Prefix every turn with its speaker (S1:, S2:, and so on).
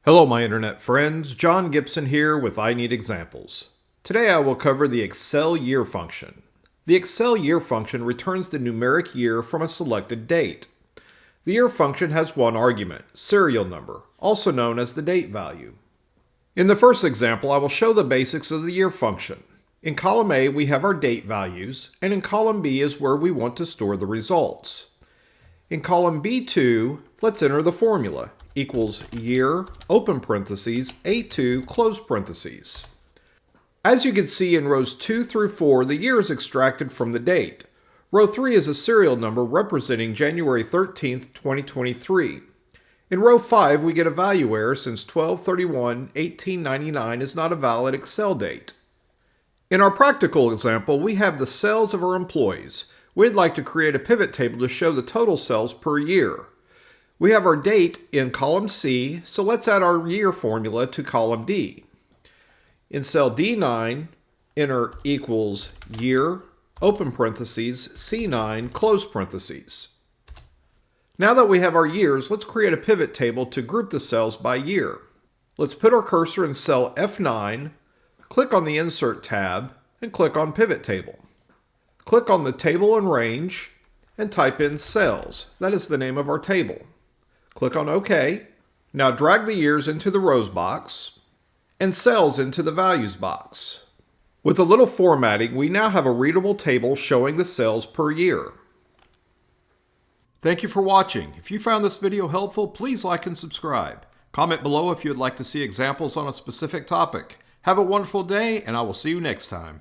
S1: Hello my internet friends, John Gibson here with I Need Examples. Today I will cover the Excel year function. The Excel year function returns the numeric year from a selected date. The year function has one argument, serial number, also known as the date value. In the first example I will show the basics of the year function. In column A we have our date values, and in column B is where we want to store the results. In column B2, let's enter the formula. Equals year, open parentheses, A2, close parentheses. As you can see in rows 2 through 4, the year is extracted from the date. Row 3 is a serial number representing January 13th, 2023. In row 5, we get a value error since 12/31/1899 is not a valid Excel date. In our practical example, we have the sales of our employees. We'd like to create a pivot table to show the total sales per year. We have our date in column C, so let's add our year formula to column D. In cell D9, enter equals year, open parentheses, C9, close parentheses. Now that we have our years, let's create a pivot table to group the cells by year. Let's put our cursor in cell F9, click on the Insert tab, and click on Pivot Table. Click on the Table and Range, and type in Cells. That is the name of our table. Click on OK. Now drag the years into the rows box and cells into the values box. With a little formatting, we now have a readable table showing the cells per year. Thank you for watching. If you found this video helpful, please like and subscribe. Comment below if you would like to see examples on a specific topic. Have a wonderful day, and I will see you next time.